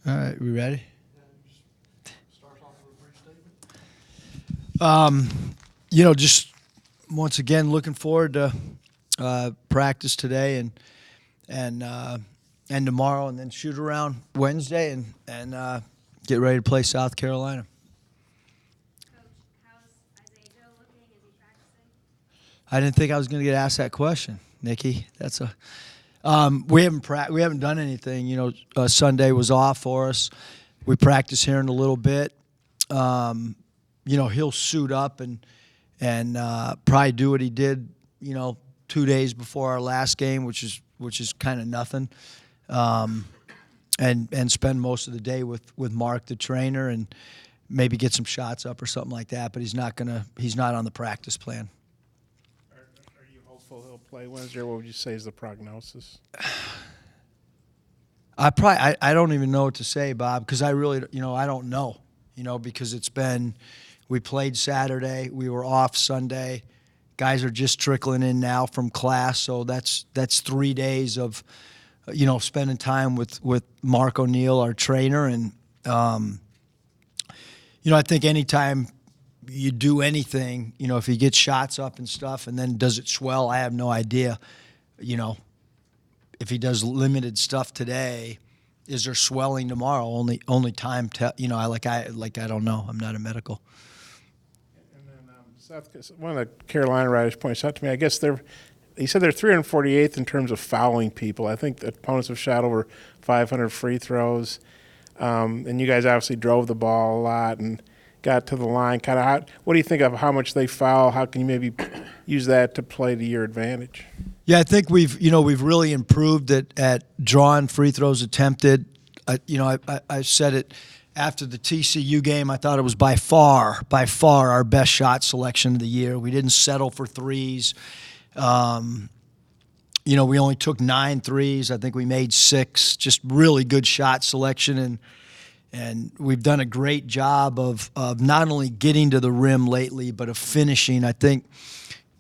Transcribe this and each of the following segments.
All right, we ready? Start off with a brief statement. Just once again looking forward to practice today and tomorrow, and then shoot around Wednesday and get ready to play South Carolina. Coach, how's Isaiah Joe looking? Is he practicing? I didn't think I was going to get asked that question, Nikki. That's a we haven't done anything. Sunday was off for us. We practice here in a little bit. He'll suit up and probably do what he did, 2 days before our last game, which is kind of nothing, and spend most of the day with Mark, the trainer, and maybe get some shots up or something like that. But he's not on the practice plan. Are you hopeful he'll play Wednesday, or what would you say is the prognosis? I don't even know what to say, Bob, because I really, I don't know, because we played Saturday, we were off Sunday, guys are just trickling in now from class, so that's 3 days of, spending time with Mark O'Neill, our trainer, and, I think anytime you do anything, if he gets shots up and stuff, and then does it swell, I have no idea, if he does limited stuff today, is there swelling tomorrow? Only time I don't know. I'm not a medical. And then one of the Carolina writers points out to me, I guess he said they're 348th in terms of fouling people. I think the opponents have shot over 500 free throws, and you guys obviously drove the ball a lot and got to the line. What do you think of how much they foul? How can you maybe use that to play to your advantage? Yeah, I think we've really improved at drawing free throws attempted. I said it after the TCU game. I thought it was by far our best shot selection of the year. We didn't settle for threes. We only took 9 threes. I think we made 6. Just really good shot selection, and we've done a great job of not only getting to the rim lately, but of finishing. I think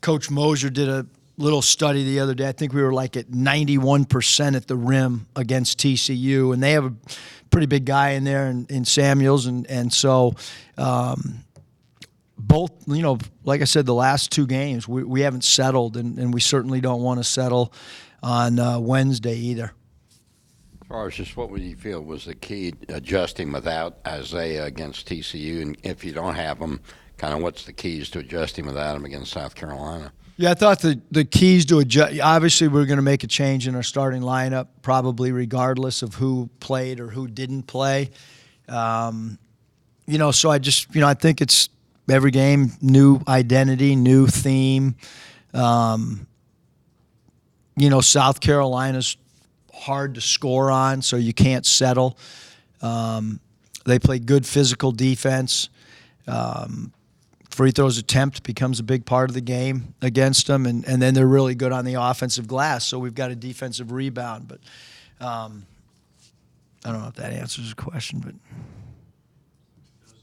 Coach Mosier did a little study the other day. I think we were like at 91% at the rim against TCU, and they have a pretty big guy in there in Samuels, and so both, like I said, the last 2 games we haven't settled, and we certainly don't want to settle on Wednesday either. As far as just what would you feel was the key adjusting without Isaiah against TCU, and if you don't have him, kind of what's the keys to adjusting without him against South Carolina? Yeah, I thought the keys to adjust, obviously we're going to make a change in our starting lineup, probably regardless of who played or who didn't play. So I just, I think it's every game, new identity, new theme. South Carolina's hard to score on, so you can't settle. They play good physical defense. Free throws attempt becomes a big part of the game against them, and then they're really good on the offensive glass, so we've got a defensive rebound. But I don't know if that answers the question. But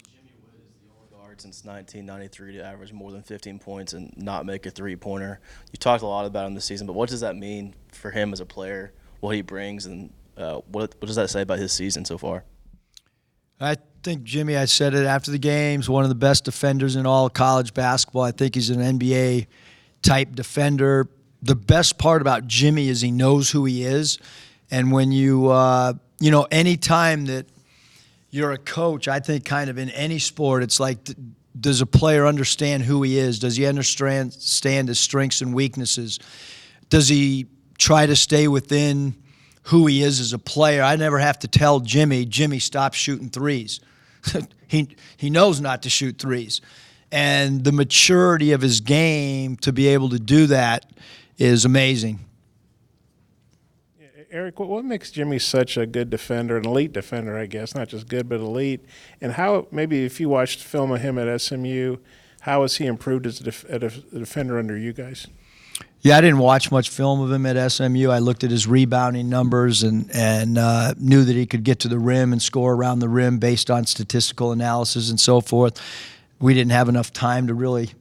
Jimmy Wood is the only guard since 1993 to average more than 15 points and not make a three-pointer. You talked a lot about him this season, but what does that mean for him as a player, what he brings, and what does that say about his season so far? I think Jimmy, I said it after the games, one of the best defenders in all of college basketball. I think he's an NBA-type defender. The best part about Jimmy is he knows who he is. And when any time that you're a coach, I think kind of in any sport, it's like, does a player understand who he is? Does he understand his strengths and weaknesses? Does he try to stay within who he is as a player? I never have to tell Jimmy, stop shooting threes. He knows not to shoot threes. And the maturity of his game to be able to do that is amazing. Eric, what makes Jimmy such a good defender, an elite defender, I guess, not just good but elite? And how, maybe if you watched film of him at SMU, how has he improved as a defender under you guys? Yeah, I didn't watch much film of him at SMU. I looked at his rebounding numbers and knew that he could get to the rim and score around the rim based on statistical analysis and so forth. We didn't have enough time to really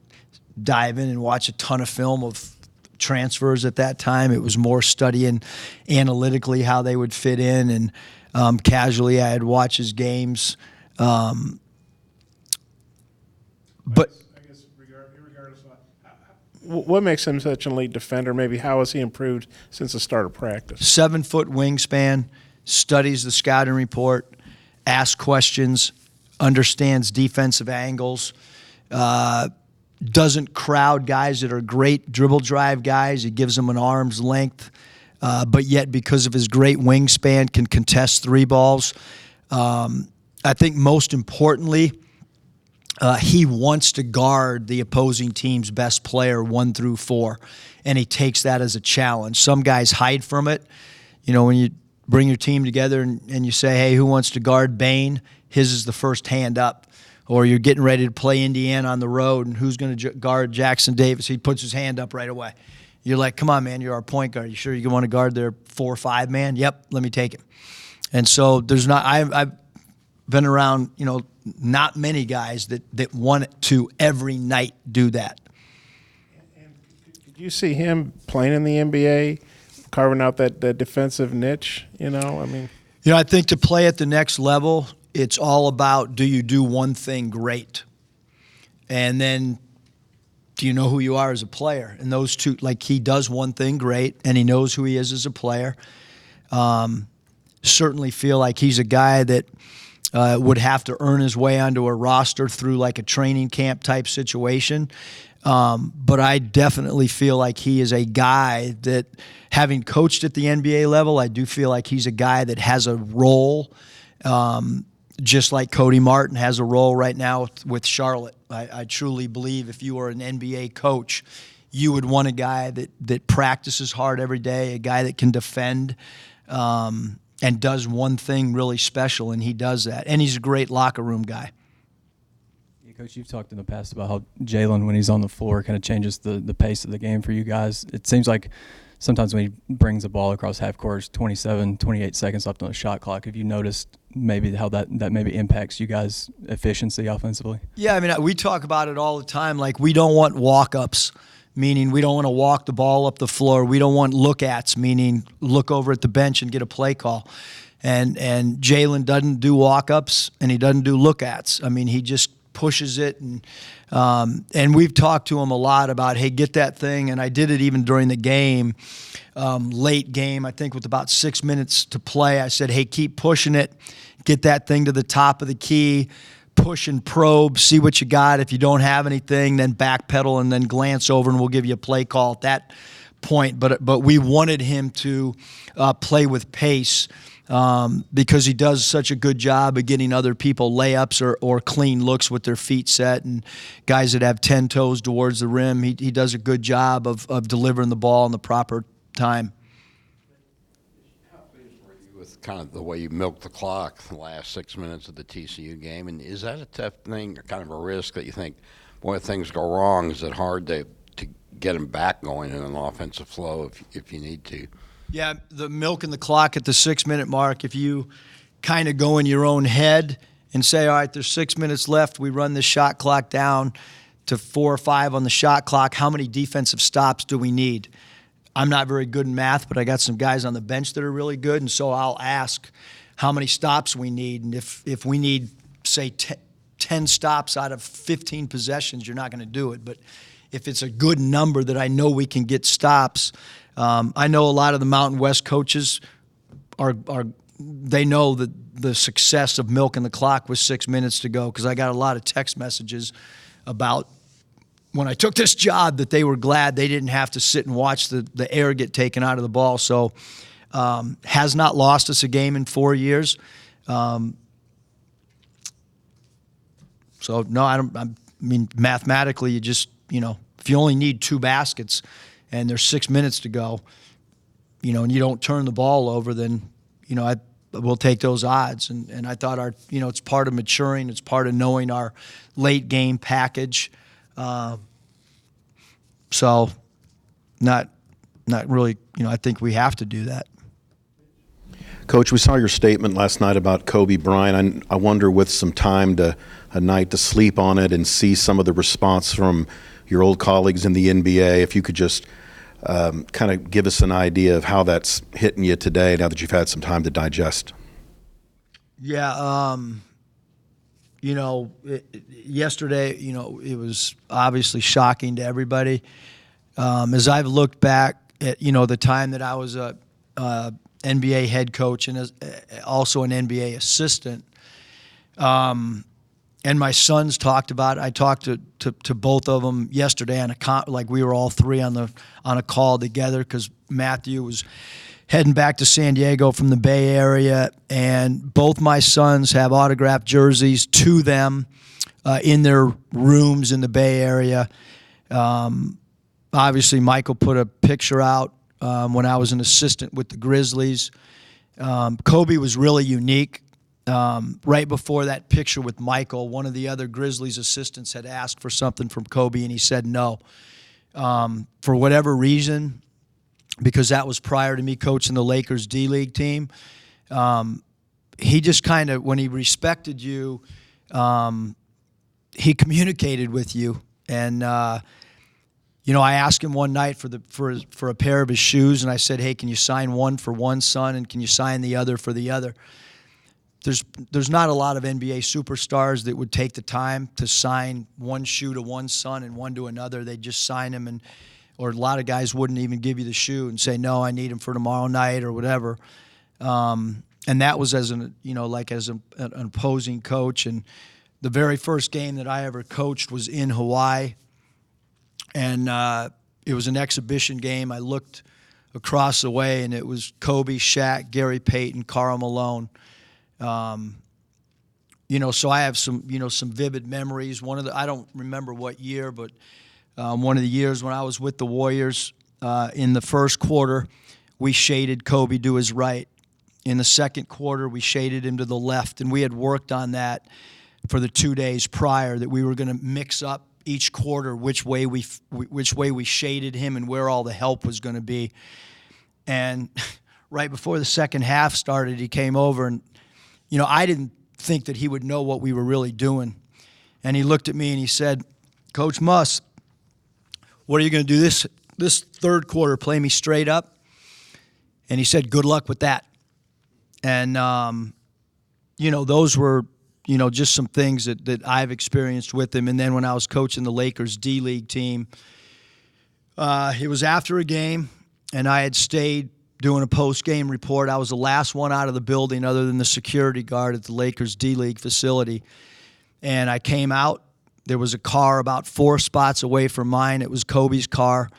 dive in and watch a ton of film of transfers at that time. It was more studying analytically how they would fit in, and casually I had watched his games. But I guess regardless of what makes him such an elite defender, maybe how has he improved since the start of practice? 7-foot wingspan, studies the scouting report, asks questions, understands defensive angles, doesn't crowd guys that are great dribble drive guys. He gives them an arm's length, but yet because of his great wingspan can contest three balls. I think most importantly, he wants to guard the opposing team's best player 1 through 4, and he takes that as a challenge. Some guys hide from it. You know, when you bring your team together and you say, hey, who wants to guard Bain? His is the first hand up. Or you're getting ready to play Indiana on the road, and who's going to guard Jackson Davis? He puts his hand up right away. You're like, come on, man, you're our point guard. You sure you want to guard their 4 or 5 man? Yep, let me take it. And so there's not – I've been around, you know, not many guys that want to every night do that. And could you see him playing in the NBA, carving out that defensive niche, you know? I mean – You know, I think to play at the next level – it's all about, do you do one thing great? And then do you know who you are as a player? And those two, like he does one thing great, and he knows who he is as a player. Certainly feel like he's a guy that would have to earn his way onto a roster through like a training camp type situation. But I definitely feel like he is a guy that, having coached at the NBA level, I do feel like he's a guy that has a role, just like Cody Martin has a role right now with Charlotte. I truly believe if you were an NBA coach, you would want a guy that practices hard every day, a guy that can defend and does one thing really special, and he does that. And he's a great locker room guy. Yeah, Coach, you've talked in the past about how Jalen, when he's on the floor, kind of changes the pace of the game for you guys. It seems like sometimes when he brings the ball across half court, 27, 28 seconds left on the shot clock. Have you noticed maybe how that maybe impacts you guys' efficiency offensively? Yeah, I mean, we talk about it all the time. Like, we don't want walk-ups, meaning we don't want to walk the ball up the floor. We don't want look-ats, meaning look over at the bench and get a play call. And Jalen doesn't do walk-ups and he doesn't do look-ats. I mean, he just pushes it, and we've talked to him a lot about, hey, get that thing. And I did it even during the game, late game, I think with about 6 minutes to play. I said, hey, keep pushing it, get that thing to the top of the key, push and probe, see what you got. If you don't have anything, then backpedal and then glance over, and we'll give you a play call at that point. But we wanted him to play with pace, because he does such a good job of getting other people layups or clean looks with their feet set, and guys that have 10 toes towards the rim. He does a good job of delivering the ball in the proper time. How pleased were you with kind of the way you milked the clock the last 6 minutes of the TCU game? And is that a tough thing, or kind of a risk that you think, boy, if things go wrong, is it hard to get them back going in an offensive flow if you need to? Yeah, the milking the clock at the 6 minute mark, if you kind of go in your own head and say, all right, there's 6 minutes left, we run this shot clock down to 4 or 5 on the shot clock, how many defensive stops do we need? I'm not very good in math, but I got some guys on the bench that are really good, and so I'll ask how many stops we need. And if we need, say, 10 stops out of 15 possessions, you're not going to do it. But if it's a good number that I know we can get stops, I know a lot of the Mountain West coaches they know that the success of milking the clock was 6 minutes to go, because I got a lot of text messages about when I took this job that they were glad they didn't have to sit and watch the air get taken out of the ball. So has not lost us a game in 4 years. So no, I mean, mathematically, you just, if you only need 2 baskets and there's 6 minutes to go, and you don't turn the ball over, then, we'll take those odds. And I thought it's part of maturing. It's part of knowing our late game package. So not really, I think we have to do that. Coach, we saw your statement last night about Kobe Bryant. I wonder, with some time a night to sleep on it and see some of the response from your old colleagues in the NBA, if you could just kind of give us an idea of how that's hitting you today now that you've had some time to digest. Yeah, yesterday, it was obviously shocking to everybody. As I've looked back at, the time that I was a NBA head coach and also an NBA assistant, and my sons talked about it. I talked to both of them yesterday like we were all three on a call together because Matthew was heading back to San Diego from the Bay Area, and both my sons have autographed jerseys to them in their rooms in the Bay Area. Obviously, Michael put a picture out when I was an assistant with the Grizzlies. Kobe was really unique. Right before that picture with Michael, one of the other Grizzlies assistants had asked for something from Kobe, and he said no. For whatever reason, because that was prior to me coaching the Lakers D-League team, he just kind of, when he respected you, he communicated with you. And, I asked him one night for a pair of his shoes, and I said, hey, can you sign one for one son, and can you sign the other for the other? There's not a lot of NBA superstars that would take the time to sign one shoe to one son and one to another. They'd just sign them, or a lot of guys wouldn't even give you the shoe and say, no, I need him for tomorrow night or whatever. And that was as an opposing coach. And the very first game that I ever coached was in Hawaii, and it was an exhibition game. I looked across the way, and it was Kobe, Shaq, Gary Payton, Karl Malone. So I have some vivid memories. I don't remember what year, but one of the years when I was with the Warriors, in the first quarter, we shaded Kobe to his right. In the second quarter, we shaded him to the left, and we had worked on that for the 2 days prior, that we were going to mix up each quarter which way we shaded him and where all the help was going to be. And right before the second half started, he came over, and I didn't think that he would know what we were really doing. And he looked at me and he said, Coach Muss, what are you going to do this third quarter, play me straight up? And he said, good luck with that. And, those were, just some things that I've experienced with him. And then when I was coaching the Lakers D-League team, it was after a game, and I had stayed doing a post-game report. I was the last one out of the building other than the security guard at the Lakers D-League facility. And I came out. There was a car about 4 spots away from mine. It was Kobe's car.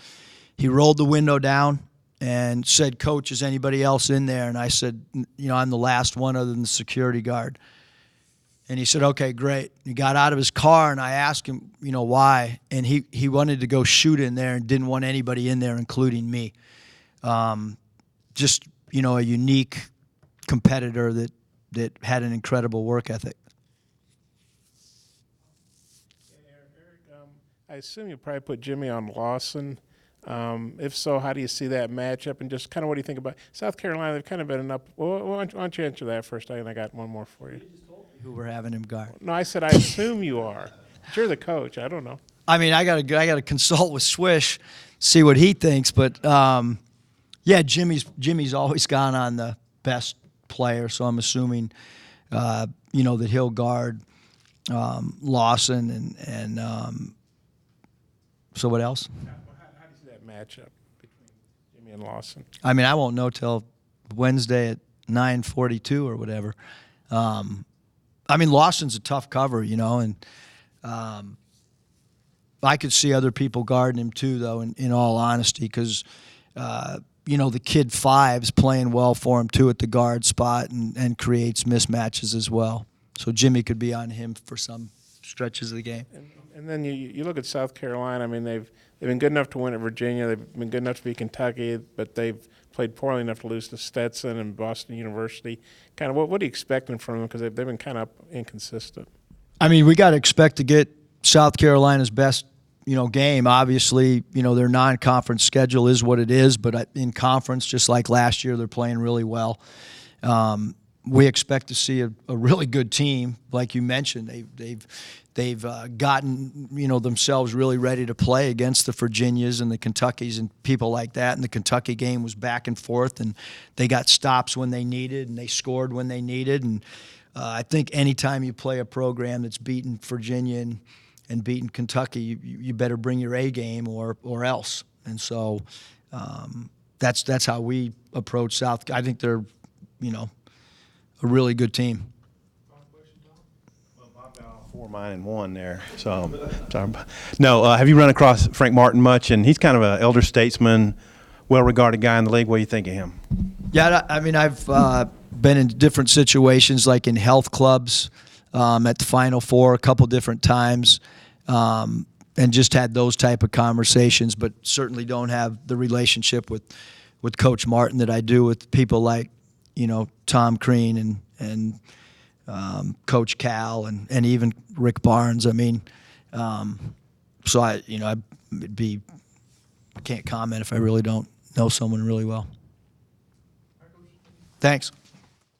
He rolled the window down and said, Coach, is anybody else in there? And I said, I'm the last one other than the security guard. And he said, okay, great. He got out of his car, and I asked him, why? And he wanted to go shoot in there and didn't want anybody in there, including me. Just, a unique competitor that had an incredible work ethic. Eric, I assume you probably put Jimmy on Lawson. If so, how do you see that matchup? And just kind of what do you think about South Carolina? They've kind of been an up. Well, why don't you answer that first? And I got one more for you. Who we're having him guard. No, I said I assume you are. But you're the coach. I don't know. I mean, I gotta consult with Swish, see what he thinks. But yeah, Jimmy's always gone on the best player, so I'm assuming that he'll guard Lawson and so what else? How do you see that matchup between Jimmy and Lawson? I mean, I won't know till Wednesday at 9:42 or whatever. I mean, Lawson's a tough cover, and I could see other people guarding him too, though, in all honesty, because the kid 5's playing well for him too at the guard spot and creates mismatches as well. So Jimmy could be on him for some stretches of the game. And then you look at South Carolina. I mean, they've been good enough to win at Virginia. They've been good enough to beat Kentucky, but they've played poorly enough to lose to Stetson and Boston University. Kind of what are you expecting from them? Because they've been kind of inconsistent. I mean, we got to expect to get South Carolina's best, game. Obviously, their non-conference schedule is what it is, but in conference, just like last year, they're playing really well. we expect to see a really good team, like you mentioned. They've gotten themselves really ready to play against the Virginias and the Kentuckys and people like that. And the Kentucky game was back and forth, and they got stops when they needed, and they scored when they needed. And I think anytime you play a program that's beaten Virginia and beaten Kentucky, you better bring your A game or else. And so that's how we approach South. I think they're a really good team. 4, mine, and 1 there. So, sorry. No, have you run across Frank Martin much? And he's kind of an elder statesman, well-regarded guy in the league. What do you think of him? Yeah, I mean, I've been in different situations, like in health clubs at the Final Four a couple different times, and just had those type of conversations, but certainly don't have the relationship with Coach Martin that I do with people like, Tom Crean and Coach Cal and even Rick Barnes. I mean, so I can't comment if I really don't know someone really well. Thanks.